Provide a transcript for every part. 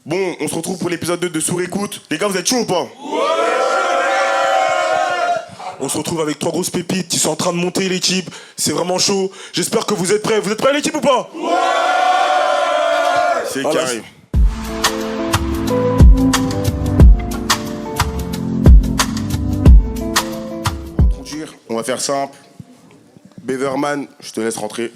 Bon, on se retrouve pour l'épisode 2 de Sous-Écoute. Les gars, vous êtes chauds ou pas? Ouais. On se retrouve avec 3 grosses pépites qui sont en train de monter l'équipe. C'est vraiment chaud. J'espère que vous êtes prêts. Vous êtes prêts l'équipe ou pas? Ouais. C'est carré. On va faire simple. Beverman, je te laisse rentrer.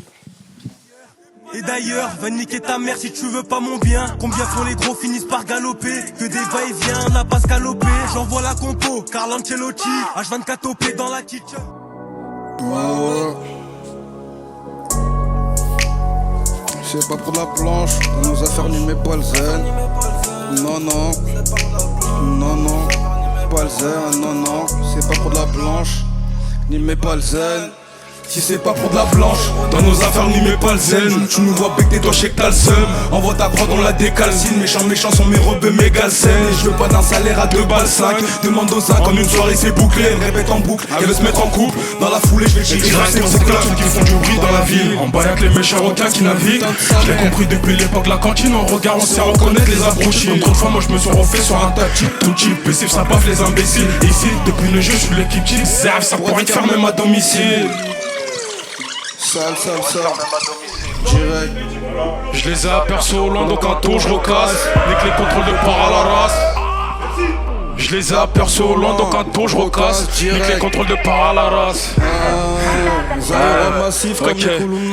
Et d'ailleurs, va niquer ta mère si tu veux pas mon bien. Combien font les gros finissent par galoper? Que des va-et-vient, n'a pas scalopé. J'envoie la compo, Carl Ancelotti H24 topé dans la kitchen. C'est pas pour la planche, on nous a fait mais pas le zen. Non, non, non, non, pas le zen, non, non, c'est pas pour de la planche, ni mais pas le zen. Si c'est pas pour de la blanche, dans nos affaires n'y mets pas le zen. Tu nous vois becter, toi je sais que t'as le seum. Envoie ta croix, on la décalcine. Méchants sont mes rebeux méga saines. Et je veux pas d'un salaire à 2 balles 5. Demande aux 5, en une soirée c'est bouclé. Elle répète en boucle, elle veut se mettre en couple. Dans la foulée je vais checker. C'est clair, ceux qui font du bruit dans la ville. En bas y'a que les méchants requins qui naviguent. Je l'ai compris depuis l'époque la cantine. En regard on sait reconnaître les abrutis. Donc trop de fois moi je me suis refait sur un tactique. Tout type, pécif ça baffe les imbéciles. Ici, depuis le jeu je suis l'équipe qui serve. Ça pourrait te faire même à domicile. Sale, direct. Je les ai aperçus au loin, donc un tour je recasse. Nique les contrôles de part à la race. Je les ai aperçus au loin, donc un tour je recasse. Nique les contrôles de part à la race.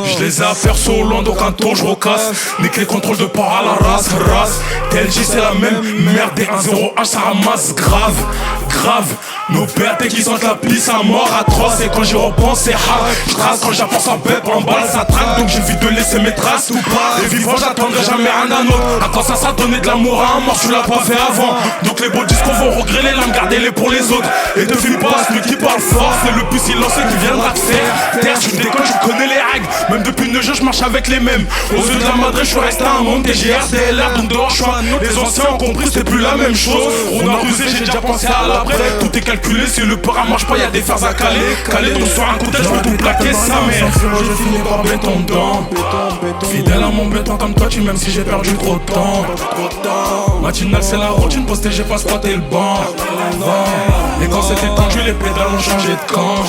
Je les ai aperçus au loin, donc un tour je recasse. Nique les contrôles de part à la race. TLJ c'est la même merde des 1-0H ça ramasse grave. Nos pères qui sentent la pisse à mort atroce. Et quand j'y repense c'est hard. J'trace quand j'apprends sa bête en balle ça traque. Donc j'ai vite de laisser mes traces ou pas. Et vivant j'attendrai jamais rien d'un autre. À quoi ça donner de l'amour à un mort, tu l'as pas fait avant. Donc les beaux discours vont regretter les lames, gardez-les pour les autres. Et te filme pas, celui qui parle fort c'est le plus silencieux qui viendra te faire terre, tu déconnes, tu connais les règles. Même depuis 9 jours je marche avec les mêmes. Aux yeux de la Madrid je suis resté un monde TGR, DLR, donc dehors je suis un autre. Les anciens ont compris c'est plus la même chose. On a rusé, j'ai déjà pensé à l'après. Tout est calculé, si le para marche pas y'a des fers à caler. Calé donc sur un coup de tête, je peux tout plaquer sa mère. Je finis par béton dedans. Fidèle à mon béton comme toi tu m'aimes si j'ai perdu trop de temps. Matinale c'est la routine, posté j'ai pas squatté le banc. Et quand c'était tendu les pédales ont changé de camp.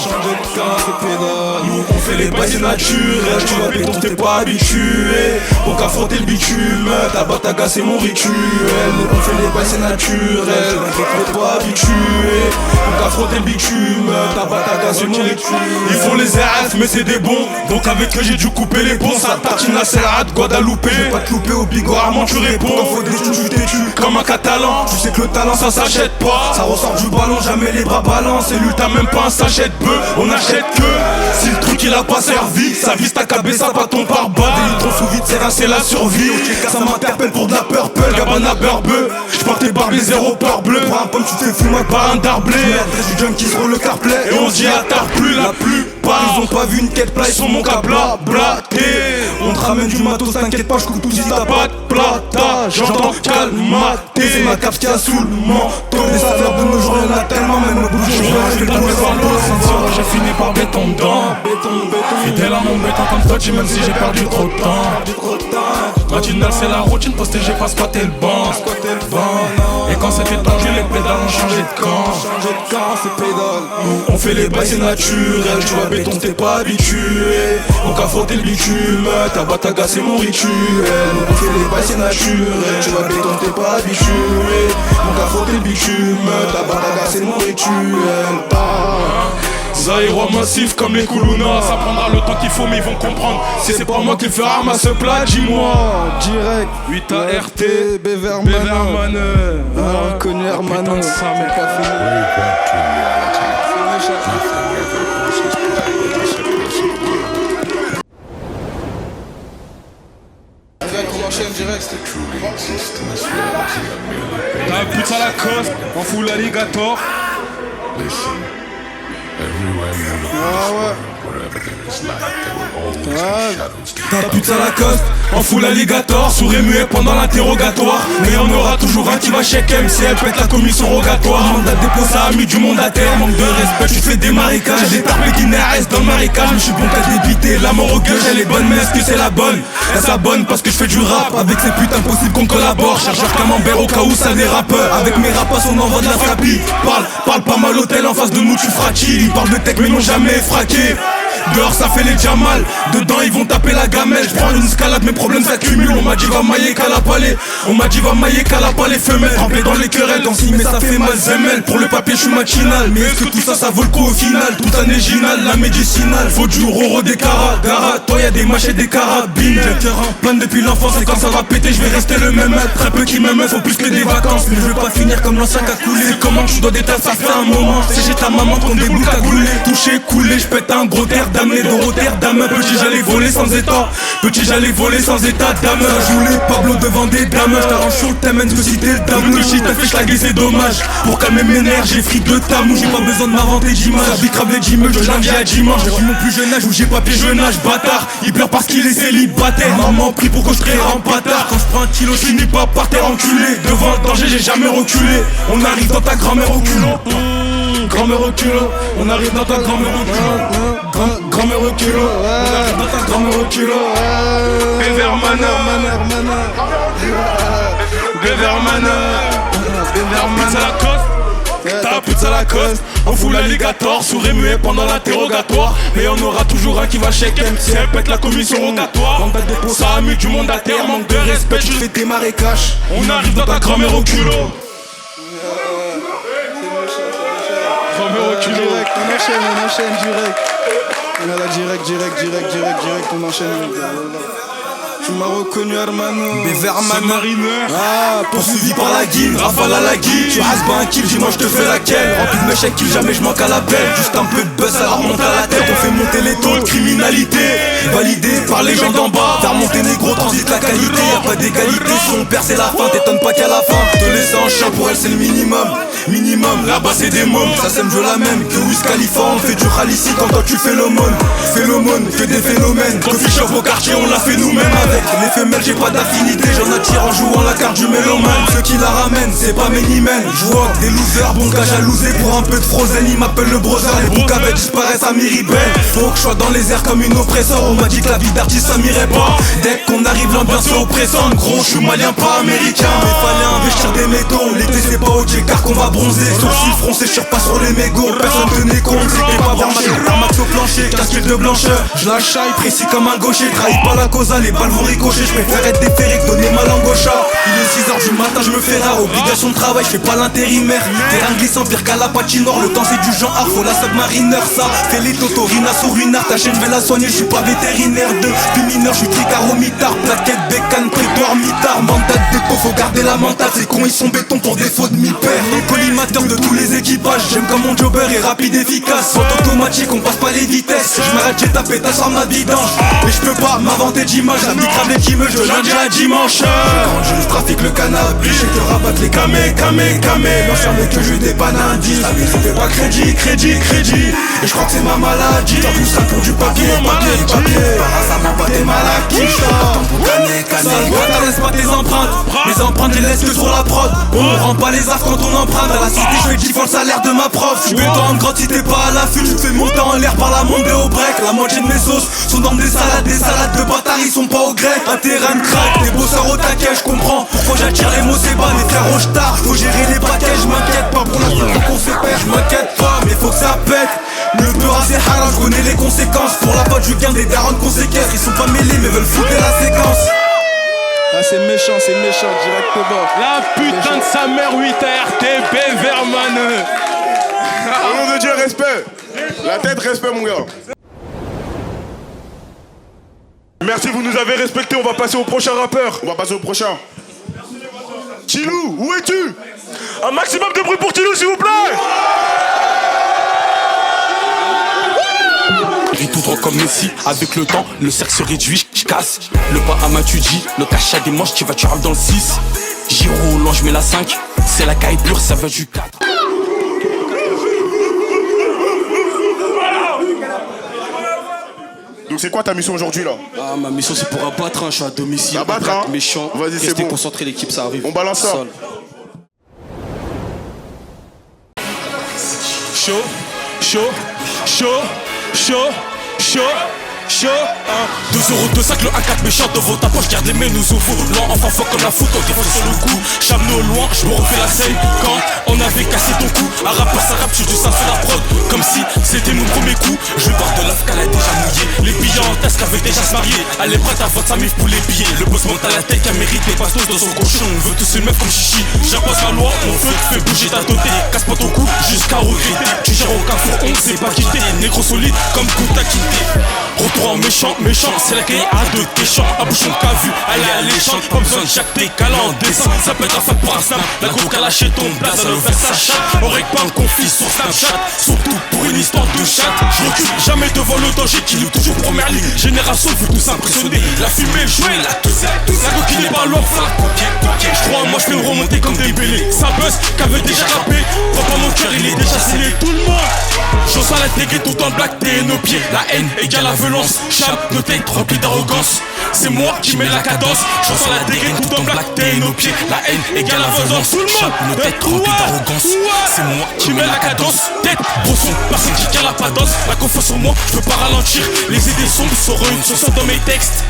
Nous on fait les bails c'est naturel. Tu vois béton t'es pas habitué. Donc affronter le bitume, ta bataga c'est mon rituel. Nous on fait les bails c'est naturel. T'es pas habitué. Donc affronter le bitume, ta bataga c'est mon rituel. Ils font les RF mais c'est des bons. Donc avec eux j'ai dû couper les bons. Ça tartine la Serrade, Guadeloupe. Je vais pas te louper au bigot Armand tu réponds. Quand faut des tu t'es comme un catalan. Tu sais que le talent ça s'achète pas. Ça ressort du ballon, jamais les bras balancent. Et lui t'as même pas un sachet de bœuf. On achète que si le truc il a pas servi. Ça vise ta cabeza, pas ton pare-balles. Des litres sous vide, c'est la survie. Ça m'interpelle pour de la purple, Gabana beurre-bœuf. J'portais barbe les zéro peur bleu. Pour un pomme tu te fous moi par un darblé. L'adresse du junkie sur le carplay. Et on se dit attard plus la plupart. Ils ont pas vu une quête plat, ils sont mon cas blaté. On te ramène du matos, t'inquiète pas, j'coupe tout si t'as pas de plata. J'entends calmaté, c'est ma cave qui a sous le manteau. Les saveurs de nos jours y'en a tellement, même le bouchon je vais le trouver sans l'eau. J'ai fini par béton dedans. Fidèle à mon béton comme toi, tu m'aimes si j'ai perdu trop de temps. Matinale c'est la routine, posté j'ai pas squatté le banc. Et quand c'était tendu les pédales ont changé de camp. Nous on fait les bails c'est naturel. Tu vois béton t'es pas habitué. Donc affronter le bitume, ta bataga c'est mon rituel. Nous on fait les bails c'est naturel. Tu vois béton t'es pas habitué. Donc affronter le bitume, ta bataga c'est mon rituel. Zaïrois massif comme les Koulouna. Ça prendra le temps qu'il faut mais ils vont comprendre. Si c'est pas moi qui fais ramasse ce plat, dis-moi. Direct 8 à RT, Beverman. Connu Hermano. On enchaîne direct. T'as un pute à la coste, en full alligator. T'as pute à la coste, en full alligator. Sourd et muet pendant l'interrogatoire. Mais on aura aura toujours un qui va check M. Si elle pète la commission rogatoire, mandat de dépôt, ça a mis du monde à terre. Manque de respect, tu fais des marécages. J'ai des tarpés qui naissent dans le marécage. Mais je suis bon qu'à débiter, la mort au gueule, j'ai les bonnes, mais est-ce que c'est la bonne? Elle s'abonne parce que je fais du rap. Avec ces putains possible qu'on collabore. Chargeur camembert au cas où ça dérape. Avec mes rapaces on envoie de la scrappie. Parle pas mal hôtel en face de nous tu fractilles. Ils parlent de tech mais n'ont jamais fraqué. Dehors ça fait les Jamal, dedans ils vont taper la gamelle. Je prends une escalade, mes problèmes s'accumulent. On m'a dit va mailler qu'à la palais. On m'a dit va mailler qu'à la palais femelle. Trempé dans les querelles, quand si mais ça fait mal zemel. Pour le papier je suis machinal. Mais est-ce que tout ça ça vaut le coup au final? Tout un éginal, la médicinale. Faut du roro des caras. Gara, toi y'a des machettes des carabines. J'ai le cœur en panne depuis l'enfance. Et quand ça va péter je vais rester le même. Très peu qui m'aiment, faut plus que des vacances. Mais je veux pas finir comme l'ancien qui a coulé. C'est comment tu dois détailler, ça fait un moment. C'est chez ta maman qu'on débouche à gouler. Touché, coulé, je pète un gros terre. Damné de Rotterdam, petit j'allais voler sans état. Petit j'allais voler sans état d'âme. Je voulais Pablo devant des dames. J't'arrange sur le thème, que si t'es le dame. Le shit t'as fait schlaguer c'est dommage. Pour calmer mes nerfs j'ai fric de tamou. J'ai pas besoin de m'inventer d'image. J'habite grave les gym, je lundi à dimanche. Depuis mon plus jeune âge où j'ai pas pied jeune âge. Bâtard, il pleure parce qu'il est célibataire. Maman prie pour que je crée en bâtard. Quand je prends un kilo je finis pas par terre enculé. Devant le danger j'ai jamais reculé. On arrive dans ta grand-mère au culot. Grand-mère au culot. On arrive dans ta grand-mère au culot. Grand-mère au culot. On arrive dans ta grand-mère au culot. Bevermana. Bevermana. Pizza Lacoste. T'as la pizza Lacoste. On fout l'alligator, sourd et muet pendant l'interrogatoire. Mais on aura toujours un qui va check M. Si elle pète la commission rogatoire. Mandat de dépôt, ça a mis du monde à terre. Manque de respect, tu fais tes marécages. On arrive dans ta grand-mère au culot. Direct, on enchaîne direct. Voilà, direct, on enchaîne. Tu m'as reconnu Hermano. Beverman marineur. Ah, poursuivi par la guine, rafale à la guine. Tu rases pas un kill, dis-moi je te fais laquelle. Rempli de mes chèques kill, jamais je manque à l'appel. Juste un peu de buzz, ça remonte à la tête. On fait monter les taux de criminalité. Validé par les gens d'en bas. Faire monter négro, transite la qualité. Y'a pas d'égalité, si on perd c'est la fin. T'étonnes pas qu'à la fin te laisser en chien, pour elle c'est le minimum. Minimum, là-bas c'est des mômes. Ça sème je la même que Wiz Khalifa. On fait du rallye ici quand toi tu fais l'aumône. Fais l'aumône, que des phénomènes. Coffee shop au quartier, on l'a fait nous-mêmes. Avec les femelles j'ai pas d'affinité. J'en attire en jouant la carte du mélomane. Ceux qui la ramènent, c'est pas mes ni men. J'vois des losers, bon qu'à jalouser. Pour un peu de Frozen, ils m'appellent le brother. Les boucavettes disparaissent à Miribel. Faut que je sois dans les airs comme une oppresseur. On m'a dit que la vie d'artiste ça m'irait pas. Dès qu'on arrive l'ambiance est oppressante. Gros, je suis malien pas américain. Mais fallait investir des métaux. L'été c'est pas ok car qu'on va bronzer. Sourcils froncés, je pas sur les mégots. Personne tenait compte, c'était pas branché. Un max au plancher, casquette de blancheur. Je la chaille, précis comme un gaucher. Trahis pas la causa, les balles vont ricocher. Je préfère être déféré que donner ma langue au chat. Il est 6h du matin, je me fais rare. Obligation de travail, je fais pas l'intérimaire. Terrain glissant, pire qu'à la patinoire. Le temps c'est du genre art, faut la submarineur. Ça fait les totorina sur une art. Ta chaîne, je vais la soigner, je suis pas vétérinaire. Depuis mineur, je suis tricaro mitard. Plaquette, bécane, prétoire, mitard. Mandat de dépôt, faut garder la mentale. C'est con, ils sont béton pour défaut de mi-père. Collimateur de tous les équipages. J'aime comme mon jobber est rapide, efficace. Sans automatique, on passe pas les vitesses. Je m'arrête, j'ai tapé ta sur ma vidange. Et je peux pas m'inventer d'image. La micrave les kimeuse de lundi à dimanche. Quand je trafique le cannabis, je te rabatte les camé. L'ancien mec que je dépanne un 10. La vie ça fait pas crédit. Et je crois que c'est ma maladie. T'as tout ça pour du papier. Ça m'a pas des maladies. Attends pour canner. Ça laisse pas tes empreintes. Les empreintes, je les laisse que sur la prod. On rend pas les affres quand on emprunte. À la cité, je fais 10 fois le salaire de ma prof. Je béton en grotte si t'es pas à l'affût. Tu te fais monter en l'air par la montée au break. La moitié de mes sauces sont dans des salades de bâtards, ils sont pas au grec. Un terrain de crack, des bosseurs au taquet, je comprends pourquoi j'attire les mots, c'est bas, les frères au star. Faut gérer les paquets, je m'inquiète pas pour la façon qu'on se perd. Je m'inquiète pas, mais faut que ça pète. Le peur c'est haram, je connais les conséquences. Pour la pote, je gagne des darons de conséquences. Ils sont pas mêlés, mais veulent foutre la séquence. Ah c'est méchant, directement. La putain de sa mère 8 RTB Verman. Au nom de Dieu, respect. La tête, respect, mon gars. Merci, vous nous avez respecté. On va passer au prochain rappeur. Tilou, où es-tu? Un maximum de bruit pour Tilou, s'il vous plaît. Vis tout droit comme Messi, avec le temps, le cercle se réduit, je casse. Le pas à main tu dis, le cache à des manches, tu vas tu râles dans le 6. Giro, loin je mets la 5, c'est la caille pure, ça va du 4. c'est quoi ta mission aujourd'hui là? Ah, ma mission c'est pour abattre, je suis à domicile. Abattre, hein. Méchant. Vas-y, c'est Restez bon. concentrés, l'équipe, ça arrive. On balance ça. Sol. Chaud, chaud, chaud, chaud, chaud, chaud, 2 € de sac, le 1-4 méchant devant ta poche, garde les mains nous au faux. Lent, enfin fort comme la foot, on défonce sur le coup. Chamenot loin, je me refais la scène. Quand on avait cassé ton cou, un rappeur ça rappe, je du ça sur la prod. Comme si c'était mon premier coup. Je pars de l'AF qu'elle a déjà mouillé. Les billets en tasque avait déjà se marier. Elle est prête à vendre sa mif pour les billets. Le boss monte à la tête, a mérité bastos dans son cochon. On veut tous une meuf comme chichi. J'impose la loi, mon feu te fait bouger ta totée. Casse pas ton cou jusqu'à regretter. Tu gères au carrefour, on sait pas quitter. Négro solide comme Kouta quitté. Retour en méchant, méchant, c'est la caille à deux téchants. À bouchon qu'a vu, elle est alléchante. Pas besoin de Jacques Pécala en descend. Ça peut être un fac pour un snap. La coke a lâché ton blaze, elle veut sa chatte. On règle pas un conflit sur Snapchat. Surtout pour une histoire de chat. Je recule jamais devant le danger qui loue toujours première ligne. Génération veut tous impressionner. La fumée jouée, la tousse. La coquille n'est pas loin, faut la coquille. Je crois, moi je fais une remontée comme des bélés. Ça buzz, qu'avait déjà rappé. Crois pas mon cœur, il est déjà scellé. Tout le monde. Je sens la déguée tout en black, t'es nos pieds. La haine égale la violence. Chape, nos têtes remplies d'arrogance. C'est moi qui mets la cadence. Je sens la dégaine tout en black, t'es nos pieds. La haine égale la violence. Tout le monde, nos têtes remplies d'arrogance. C'est moi qui mets la cadence. Tête, brosson, personne qui cale la padence. La confiance sur moi, je peux pas ralentir. Les idées sombres seront une chanson dans mes textes.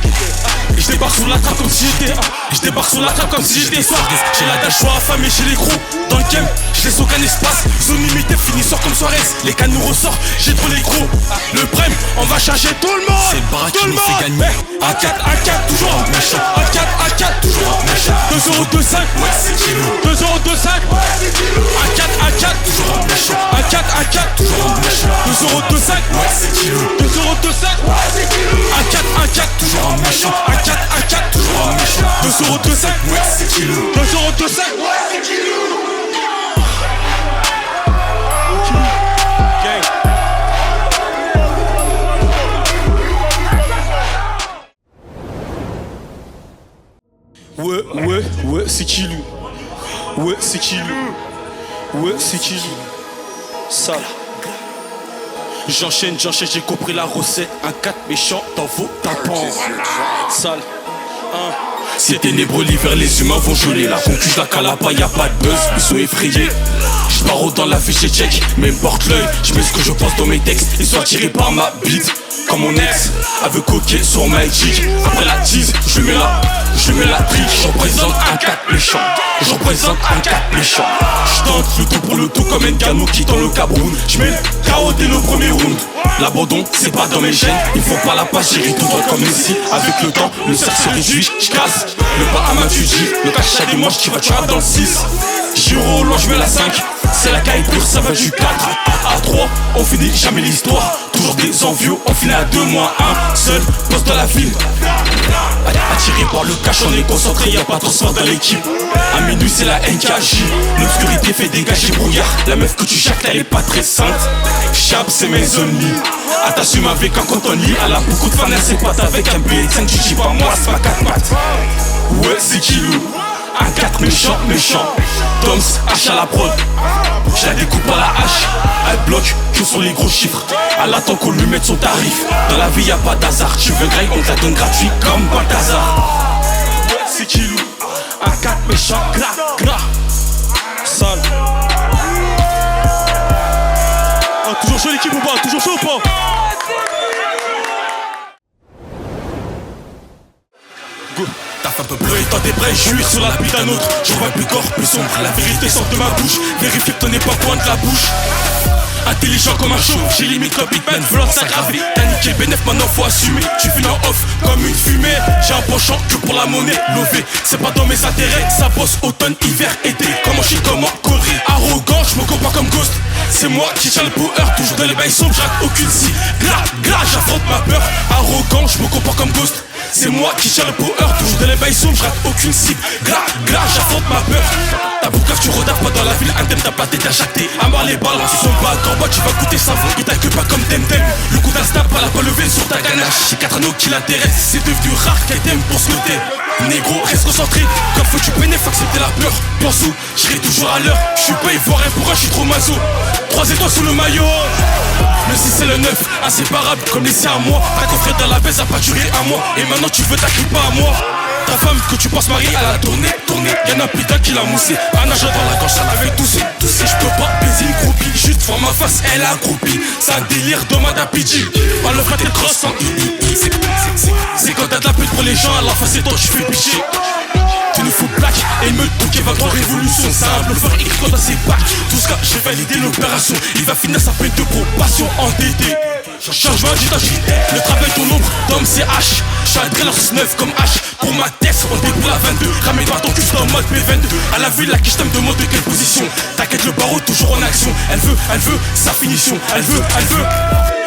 Et je débarque sur la trappe comme si j'étais. Je débarque sur la trappe comme si j'étais soir. J'ai la dash, je suis affamé, j'ai les gros. Dans le game, je laisse aucun espace. Zone limitée, finisseur comme Suarez. Les cannes nous ressortent, j'ai trop les gros. Le prime, on va charger tout le monde. C'est le baraque qui nous fait gagner. A4, toujours en méchant. A4, toujours en méchant. 2 € de 5, ouais c'est kilo. 2 € de 5, ouais c'est kilo. A4, toujours en méchant. A4, toujours en méchant. 2 € de 5, ouais c'est kilo. 2 € de 5, ouais c'est kilo. A4, toujours en méchant. A4, toujours en méchant. 2 € de 5, ouais c'est kilo. 2 € de 5, ouais c'est kilo. Ouais, c'est qui lui? Ouais, c'est qui lui? Ouais, c'est qui lui? Sale. J'enchaîne, j'ai compris la recette. Un 4 méchant dans vos tapants. Sale. C'est ténébreux l'hiver, les humains vont geler. La concuse, la calapa, y'a pas de buzz, ils sont effrayés. J'paro dans la fiche et check, mais porte l'œil. J'mets ce que je pense dans mes textes, ils sont attirés par ma bite. Comme mon ex, avec coquet sur Magic. Après la tease, je mets la trick. Je représente un 4 méchant. Je représente un 4 méchant. Je tente le tout pour le tout comme N'Gano qui dans le Cameroun. Je mets le KO dès le premier round. L'abandon, c'est pas dans mes gènes. Il faut pas la passe, j'éris tout droit comme Messi. Avec le temps, le cercle se réduit. Je casse le pas à ma tuji. Le cache à des manches qui va tuer dans le 6. Giro au loin, je mets la 5. C'est la caille pure, ça va du 4 à 3. On finit jamais l'histoire. Toujours des envieux, on finit à 2 moins 1. Seul, poste dans la ville. Attiré par le cash, on est concentré, y'a pas de transfert dans l'équipe. À minuit, c'est la NKJ. L'obscurité fait dégager brouillard. La meuf que tu jacques là, elle est pas très sainte. Chap, c'est mes only. Ah, t'assumes avec un cotonnier. Elle a beaucoup de fans, elle c'est pas avec un B5. Tu dis pas moi, c'est pas 4 maths. Ouais, c'est Kilou. Un 4 méchant. Toms, H à la prod. Je la découpe à la hache. Elle bloque que sur les gros chiffres. Elle attend qu'on lui mette son tarif. Dans la vie y'a pas d'hasard. Tu veux graille, on te la donne gratuit comme Balthazar. Ouais, c'est Kilou. Un 4 méchant, gras. Sale. Oh, toujours chaud l'équipe ou pas? Toujours chaud ou pas? Go. Ta femme peut pleurer, toi t'es prêt, jouir sur la bite d'un autre. Je vois plus corps, plus sombre, la vérité sort de ma bouche. Vérifie que ton pas point de la bouche. Intelligent comme un chauve, j'ai limite le Hitman, voulant s'aggraver. T'as niqué bénéf, maintenant faut assumer. Tu finis en off comme une fumée. J'ai un penchant que pour la monnaie. Lové, c'est pas dans mes intérêts. Ça bosse automne, hiver, été. Comment chier, comment Corée. Arrogant, je me compare comme Ghost. C'est moi qui tiens le power, toujours dans les bails sombres, j'arrête aucune scie. Gras, j'affronte ma peur. Arrogant, je me compare comme Ghost. C'est moi qui tiens le power, toujours dans les bails sombres, j'rate aucune cible. Gras, j'affronte ma peur. Ta boucave, tu redaves pas dans la ville, indemne, t'as pas tête à jacter. À mort les balles, ils sont pas en bas, tu vas goûter savon. Il t'accueille pas comme Temtem. Le coup d'un snap, pas la pas levé sur ta ganache. J'ai 4 anneaux qui l'intéressent, c'est devenu rare qu'elle t'aime pour se noter. Négro, reste concentré. Quand faut tu pénètres, faut accepter la peur. Plan sous, serai toujours à l'heure. Je suis pas ivoirien, pourquoi je suis trop maso. 3 étoiles sous le maillot. Le 6 et le 9, inséparables comme les siens à moi. Ta coffrette dans la baisse a pas duré un mois. Et maintenant tu veux t'acquitter pas à moi. Ta femme que tu penses marier, elle a tourné. Y'en a plus d'un qui l'a moussé. Un agent dans la gorge, ça l'avait toussé. Je peux pas baiser une groupie, juste voir ma face, elle a accroupie. C'est un délire de Mada PG. Pas le fait cross en c'est quand t'as de la pute pour les gens, à la face c'est toi je fais pitié. Tu nous fous black et me touquer va droit révolution. Simple fort écrit dans ses bacs. Tout ce cas j'ai validé l'opération. Il va finir sa peine de probation endetté. Changement d'identité, le travail ton ombre, d'homme c'est H. J'adresse leur 9 comme H. Pour ma tête, on déboule la 22. Ramène pas ton cul dans le mode P22. À la ville, la quiche t'aime demande de quelle position. T'inquiète le barreau toujours en action. Elle veut sa finition. Elle veut.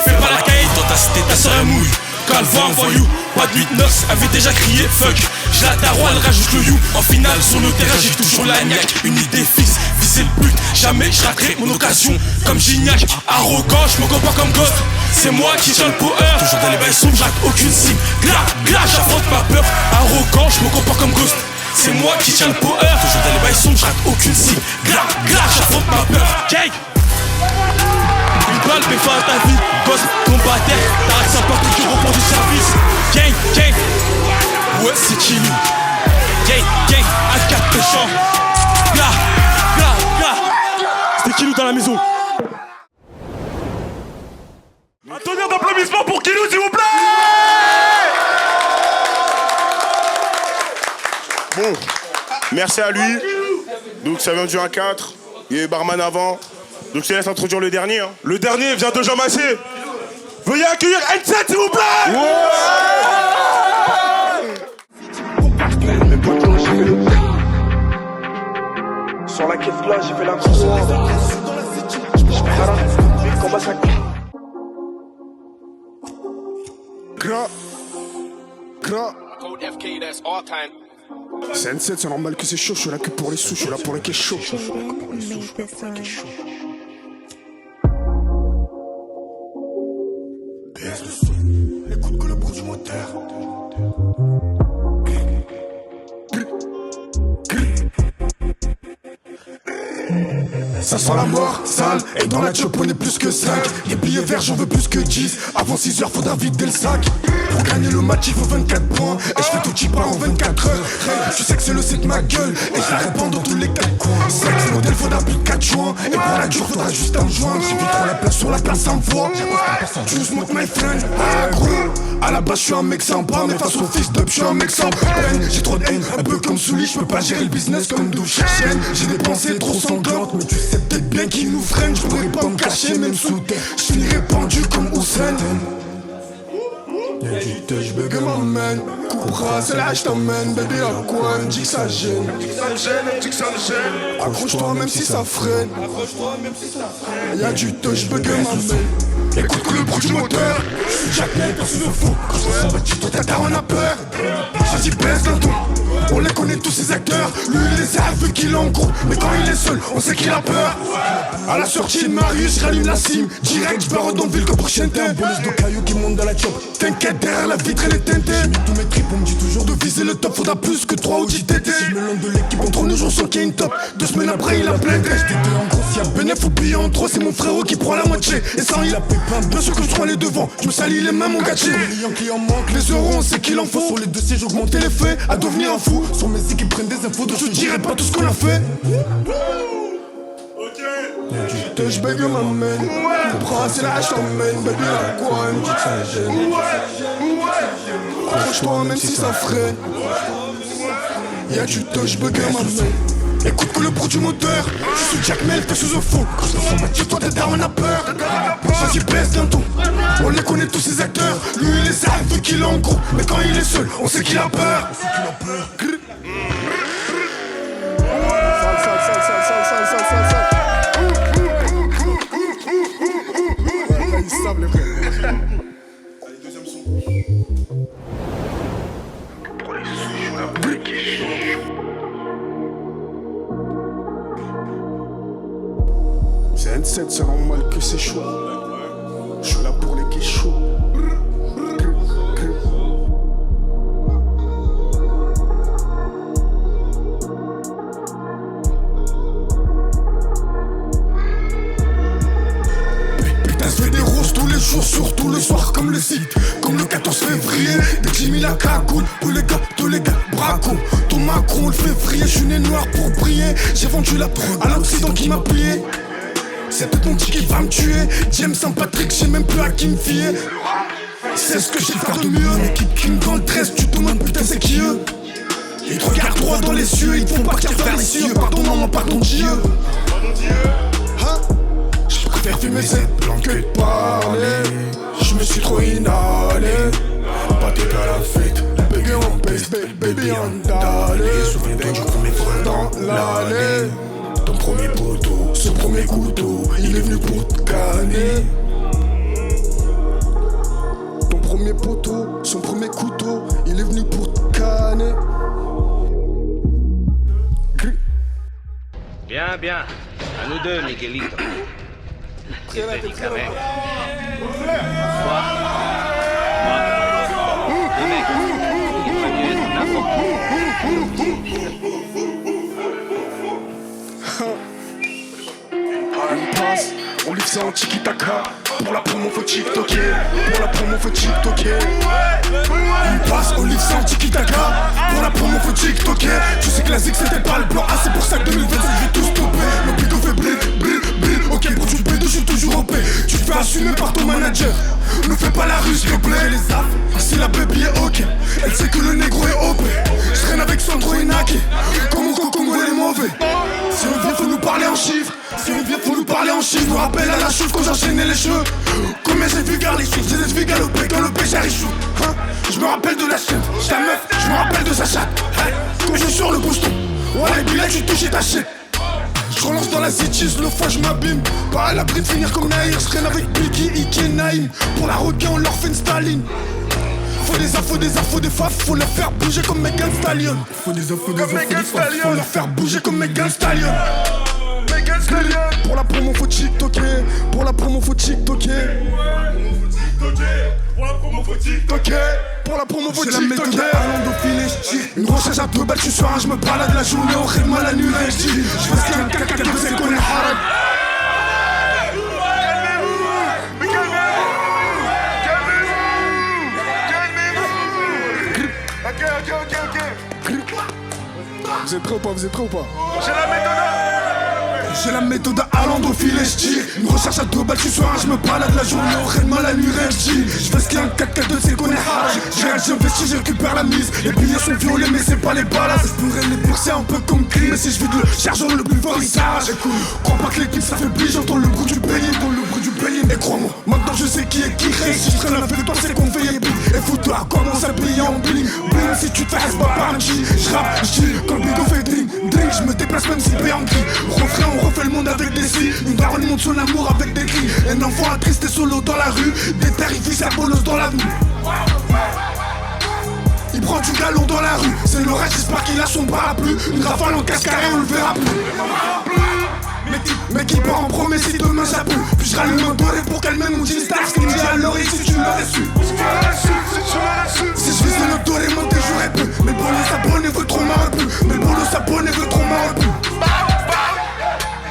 Fais pas la caille dans ta cité, ta soeur elle mouille. Quand elle voit un voyou, pas de 8 noces, avait déjà crié fuck. J'ai la tarot, elle rajoute le you. En finale, sur le terrain, j'ai toujours la niaque. Une idée fixe, viser le but. Jamais je raterai mon occasion. Comme Gignac, arrogant, je me compte pas comme God. C'est moi qui tiens le power. Toujours dans les bails sombres, j'rate aucune cible. Glas, j'affronte ma peur. Arrogant, je me compte pas comme Ghost. C'est moi qui tiens le power. Toujours dans les bails sombres, j'rate aucune cible. Glas, j'affronte ma peur. Cake. Une balle fait pas à ta vie, gosse, combattaire. T'arrêtes ça pas que tu reprends du service. Gang, ouais c'est Chilou. Gang, à 4 péchants. Gla, c'était Chilou dans la maison. Un tonnerre d'applaudissements pour Kilou s'il vous plaît. Bon, merci à lui. Donc ça vient du 1-4. Il y a eu barman avant. Donc je te laisse introduire le dernier. Hein. Le dernier vient de Jean Massé. Veuillez accueillir N7 s'il vous plaît. Sur la caisse là, j'ai fait la course. Comment ça? Gras. C'est N7, c'est normal que c'est chaud, je suis là que pour les sous, je suis là pour les caisses chauds. Écoute que le bruit du moteur. Ça sent la mort, sale, et dans la chop on est plus que 5. Les billets verts j'en veux plus que 10. Avant 6h faudra vider le sac. Pour gagner le match il faut 24 points. Et je fais tout cheap en 24 heures. Tu sais que c'est le set de ma gueule. Et je la répands dans tous les 4 coins. Sexe modèle faudra plus de 4 joints. Et pour la dure faudra juste un joint. J'ai vu trop la place sur la place ça me voit. Tu smoke my friend, ah gros. À la base je suis un mec sympa. Mais face au fils d'up je suis un mec sans peine. J'ai trop de haine, un peu comme Souli. Je peux pas gérer le business comme douche chaîne. J'ai des pensées trop sanglantes. Mais tu sais peut-être bien qu'ils nous freinent. Je pourrais pas me cacher même sous terre. Je finirai pendu comme Hussein. Y'a du touch, bug m'emmène. Coupera, c'est là je t'emmène. Baby à quoi, me dis que ça gêne. Accroche-toi même si ça freine. Y'a du touch, bug m'emmène. Écoute que le bruit du moteur. Je suis Jack Nel, personne ne fout. Quand je sens bâti, toi t'as on a peur. Vas-y baisse d'un ton. On les connaît tous ces acteurs. Lui il les a vu qu'il est en groupe. Mais quand il est seul, on sait qu'il a peur. À la sortie de Marius, rallume la cime. Direct, j'barre dans ville que pour Chentin. Bonus de cailloux qui monte dans la chop. T'inquiète, derrière la vitre elle est teintée. J'ai mis tous mes tripes, on me dit toujours de viser le top. Faudra plus que 3 ou 10 TT. Si je me lance de l'équipe entre nous, j'en sens qu'il y a une top. 2 semaines après, il a plein de j'étais en gros, s'il y a bénéf ou billet en trop. C'est mon frérot qui prend la moitié. Et sans il a pépin, bien sûr que je prends les devants. Je me salis les mains, mon gâché. Les clients qui en manquent, les euros, on sait qu'il en faut. Sur les dossiers, j'augmente les faits. À devenir un fou. Sur mes équipes prennent des infos, donc je dirais pas tout ce qu'on a fait. Y'a du touch, baby, m'amène. Comprends, c'est là, je t'emmène. Baby, à quoi, me dit que ça gêne. Accroche-toi, même si ça freine. Y'a du touch, baby, m'amène. Écoute que le bruit du moteur. Je suis Jack Mel, t'es sous un faux. Quand je me sens battu, toi t'es down, on a peur. Vas-y, baisse d'un ton. On les connaît tous ces acteurs. Lui, il les a vu qu'il est en groupe. Mais quand il est seul, on sait qu'il a peur. C'est N7, c'est normal que c'est chaud. Je suis là pour les gays chauds. jour, surtout le soir, comme le site, comme le 14 février. Dès que j'ai mis la cagoule, tous les gars, braco. Ton Macron le fait vriller, je suis né noir pour briller. J'ai vendu la drogue à l'Occident qui m'a plié. C'est peut-être mon petit qui va me tuer. James Saint-Patrick, j'ai même plus à qui me fier. C'est ce que j'ai faire de mieux. L'équipe qui me dans le 13, tu te demandes putain c'est qui eux. Ils te regardent droit dans les yeux, ils te font partir vers les cieux. Pardon maman, pardon Dieu. Hein? Je préfère fumer cette plante que de parler. Je me suis trop inhalé. Pas t'es à la fête, baby on baisse, baby on d'aller. Souviens-toi du premier frère dans l'allée. Ton premier poteau, ce premier couteau, il est venu pour te canner. Ton premier poteau, son premier couteau, il est venu pour te canner. Bien, bien. À nous deux, Miguelito. C'est médicament. Toi, moi. Le mec, il peut mieux être n'importe On passe, on livre ça en tiki-taka. Pour la promo faut TikToker. Pour la promo faut TikToker. On passe, on livre ça en tiki-taka. Pour la promo faut TikToker. Tu sais que la zig c'était pas le plan. Ah c'est pour ça que 2027 je vais tout stopper. Le bigo fait brille. Ok pour tu le pédo je suis toujours OP. Tu te fais assumer par ton manager. Ne fais pas la rue, s'il te plaît. Les affres, si la baby est ok. Elle sait que le négro est OP. Je traîne avec Sandro et Naki. Comme mon Congo elle est mauvais. Si on vient faut nous parler en chiffres. Si on vient faut nous parler en chiffres. Je me rappelle à la chute quand j'enchaînais les cheveux. Combien j'ai vu gare les chiffres. J'ai vu galoper quand le péché échoue. Hein? Je me rappelle de la chaîne. Ta meuf, je me rappelle de sa chatte. Hey, quand je suis sur le boucheton. Ouais les billets tu touches et t'achètes. Je relance dans la city, le fois je m'abîme. Pas à l'abri de finir comme Naïr. Je traîne avec Biggie, Ike et Naïm. Pour la requin on leur fait une Staline. Faut des infos, des faf, faut leur faire bouger comme Megan Stallion. Faut des infos, des faf, faut leur faire bouger comme Megan Stallion. Pour la promo faut TikToker. Pour la promo faut TikToker. Pour la promo faut TikToker. Pour la promo faut TikToker. J'ai la méthode à l'endophile, une recharge à 2 balles, je suis sur un, je me balade la journée au rythme à la nuit, je dis je fais ce qu'il y a un caca, c'est qu'on est haram. Vous êtes prêts ou pas, vous êtes prêts ou pas? J'ai la méthode à l'endophile, je dis une recherche à 2 balles, je suis sur un, je me balade la journée au rythme à la nuit, je dis je fais ce qu'il y a un 4-4-2, c'est qu'on est hard. J'ai investi, je récupère la mise. Les billets sont violets mais c'est pas les balles. Je pourrais les bourser un peu comme Crime. Mais si je vide le chargeur le plus fort il s'arrache. Crois pas que l'équipe s'affaiblit, j'entends le bruit du pays. Et crois-moi, maintenant je sais qui est qui. Si je traîne avec toi c'est qu'on fait et puis. Et fous-toi, commence à payer en bling. Bling, si tu te fais pas par un G. Je dis quand le bigo fait ding. Je me déplace même si paye en cri. Refrain, on refait le monde avec des si. Une daronne monte son amour avec des cris. Un enfant attristé solo dans la rue. Des tarifs, ça bolos dans l'avenue. Il prend du galon dans la rue. C'est l'orage, j'espère qu'il a son parapluie. Une rafale en casse carré, on le verra plus. Mais qui part en premier si demain ça pue. Puis je rallume un doré pour calmer mon jean star. Ce qu'il me dit à l'oreille si tu l'aurais su. Si je faisais le doré, monter j'aurais pu. Mais le boulot s'abonne et veut trop m'arrêter. Mais le boulot s'abonne et veut trop m'arrêter.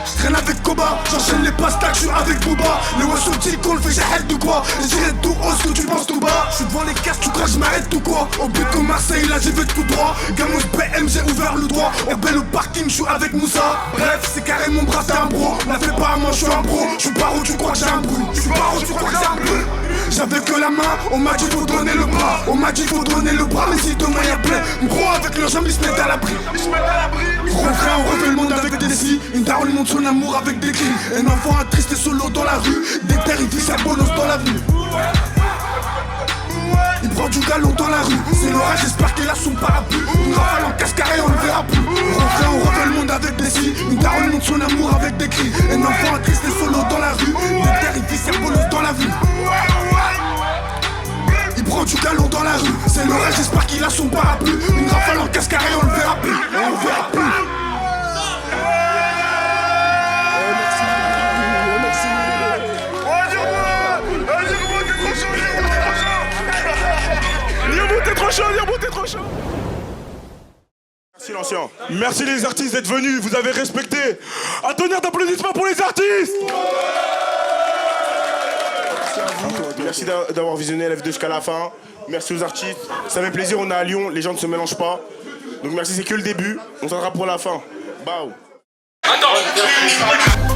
Je traîne avec Koba, j'enchaîne les pastacs, je suis avec Booba. Le wesh au petit con, le fait j'arrête de quoi. Je dirais tout haut ce que tu penses tout bas. Je suis devant les casques, tu crois que je m'arrête tout quoi. Au but comme Marseille, là j'y vais tout droit. Gamos BM, j'ai ouvert le droit. Au bel au parking, je suis avec Moussa. Bref, c'est carré mon bras, c'est un bro. La fais pas à moi, je suis un bro. Je suis pas où tu crois que j'ai un bruit. Je suis pas où tu crois que j'ai un bruit. J'avais que la main, on m'a dit faut donner le bras. On m'a dit faut donner le bras, mais si demain y'a plein. Gros avec leurs jambes, ils se mettent à l'abri. Refrain, on refait le monde avec des si. Une daronne monte son amour avec des cris. Un enfant attristé solo dans la rue. Des terrifiés, ça bolos dans l'avenue. Il prend du galon dans la rue. C'est l'orage, j'espère qu'il a son parapluie. Une rafale en casse carré, on le verra plus. Refrain, on refait le monde avec des si. Une daronne monte son amour avec des cris. Un enfant attristé solo dans la rue. Des terrifiés, ça bolos dans l'avenue. Il prend du galon dans la rue. C'est l'orage, j'espère qu'il a son parapluie. Une rafale en casse carré, on le verra plus. On le verra plus. T'es trop chaud. Merci l'ancien. Merci les artistes d'être venus, vous avez respecté. Un tonnerre d'applaudissements pour les artistes. Merci d'avoir visionné la vidéo jusqu'à la fin. Merci aux artistes. Ça fait plaisir, on est à Lyon, les gens ne se mélangent pas. Donc merci, c'est que le début. On s'en pour la fin. Bao. Attends.